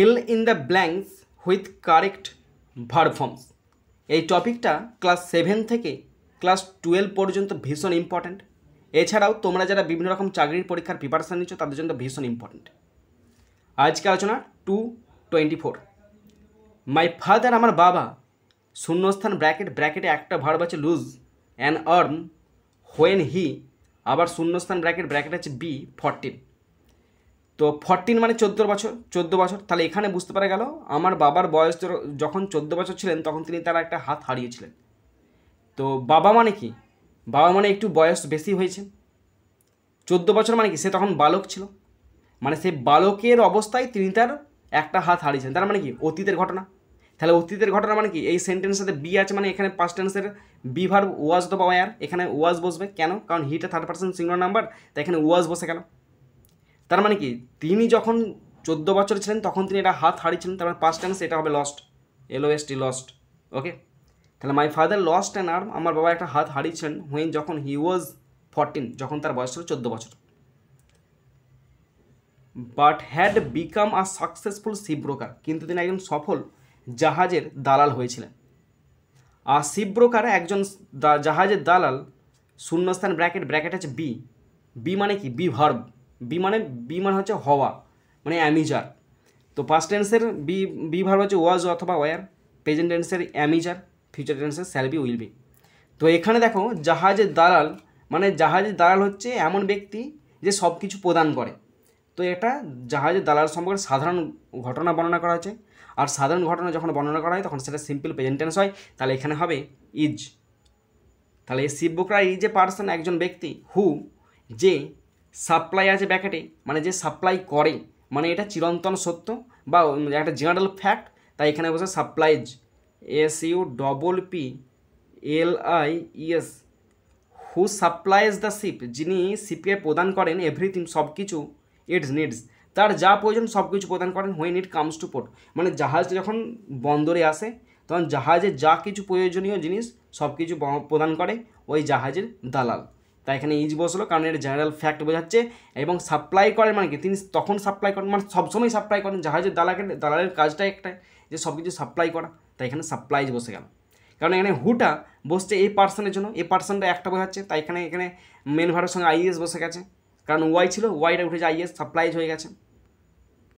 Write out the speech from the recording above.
Fill in the blanks with correct verb forms. এই টপিকটা class 7 থেকে ক্লাস 12 পর্যন্ত ভীষণ ইম্পর্ট্যান্ট। এছাড়াও তোমরা যারা বিভিন্ন রকম চাকরির পরীক্ষার প্রিপারেশান নিচ্ছ তাদের জন্য ভীষণ ইম্পর্ট্যান্ট। আজকে আলোচনা 224। মাই ফাদার, আমার বাবা, শূন্যস্থান ব্র্যাকেটে একটা ভার্ব আছে lose an arm when he, আবার শূন্যস্থান ব্র্যাকেট আছে বি 14। তো 14 মানে 14 বছর। তাহলে এখানে বুঝতে পারা গেল আমার বাবার বয়স যখন 14 বছর ছিলেন তখন তিনি তার একটা হাত হারিয়েছিলেন। তো বাবা মানে কি? বাবা মানে একটু বয়স বেশি হয়েছে। 14 বছর মানে কি? সে তখন বালক ছিল, মানে সে বালকের অবস্থায় তিনি তার একটা হাত হারিয়েছেন। তার মানে কি? অতীতের ঘটনা। তাহলে অতীতের ঘটনা মানে কি? এই সেন্টেন্সের সাথে বি আছে, মানে এখানে পাস্ট টেন্সের বি ভার্ব ওয়াজ অথবা ওয়ার। এখানে ওয়াজ বসবে কেন? কারণ হিটা থার্ড পারসন সিঙ্গুলার নাম্বার, তাই এখানে ওয়াজ বসে গেল। তার মানে কি? তিনি যখন 14 বছর ছিলেন তখন তিনি এটা হাত হারিয়েছিলেন, তার মানে পাস্ট টেন্স, এটা হবে লস্ট, LOST, লস্ট। ওকে, তাহলে my father lost an arm, আমার বাবা একটা হাত হারিয়েছিলেন হোয়েন, যখন হি ওয়াজ 14, যখন তার বয়স ছিল 14 বছর। But had become a successful ship broker, কিন্তু তিনি একজন সফল জাহাজের দালাল হয়েছিলেন। আর শিপ ব্রোকার একজন জাহাজের দালাল, শূন্যস্থান ব্র্যাকেট আছে বি। বি মানে কি? Be verb. বি মানে হচ্ছে হওয়া, মানে অ্যামিজার। তো পাস্ট টেন্সের বি ভার্ব হচ্ছে ওয়াজ অথবা ওয়ার, প্রেজেন্ট টেন্সের অ্যামিজার, ফিউচার টেন্সের শ্যাল বি, উইল বি। তো এখানে দেখো জাহাজের দালাল, মানে জাহাজের দালাল হচ্ছে এমন ব্যক্তি যে সব কিছু প্রদান করে। তো এটা জাহাজের দালাল সম্পর্কে সাধারণ ঘটনা বর্ণনা করা হয়েছে। আর সাধারণ ঘটনা যখন বর্ণনা করা হয় তখন সেটা সিম্পল প্রেজেন্ট টেন্স হয়, তাহলে এখানে হবে ইজ। তাহলে এই ship broker is a person, একজন ব্যক্তি, হু, যে সাপ্লাই আছে ব্র্যাকেটে, মানে যে সাপ্লাই করে, মানে এটা চিরন্তন সত্য বা একটা জেনারেল ফ্যাক্ট, তাই এখানে বসে supplies, SUPPLIES, who supplies the ship, যিনি শিপকে প্রদান করেন এভরিথিং, সব কিছু, ইটস নিডস, তার যা প্রয়োজন সব কিছু প্রদান করেন, when it comes to port, মানে জাহাজটা যখন বন্দরে আসে তখন জাহাজের যা কিছু প্রয়োজনীয় জিনিস সব কিছু প্রদান করে ওই জাহাজের দালাল। তাই এখানে ইজ বসলো, কারণ এটা জেনারেল ফ্যাক্ট বোঝাচ্ছে। এবং সাপ্লাই করেন মানে কি? তিনি তখন সাপ্লাই করেন, মানে সবসময় সাপ্লাই করেন। জাহাজের দালালের কাজটাই একটাই, যে সব কিছু সাপ্লাই করা, তাই এখানে সাপ্লাইজ বসে গেল। কারণ এখানে হুটা বসছে এই পার্সনের জন্য, এই পার্সনটা একটা বোঝাচ্ছে, তাই এখানে মেন ভার্বের সঙ্গে IES বসে গেছে। কারণ ওয়াই ছিল, ওয়াইটা উঠেছে IES, সাপ্লাইজ হয়ে গেছে।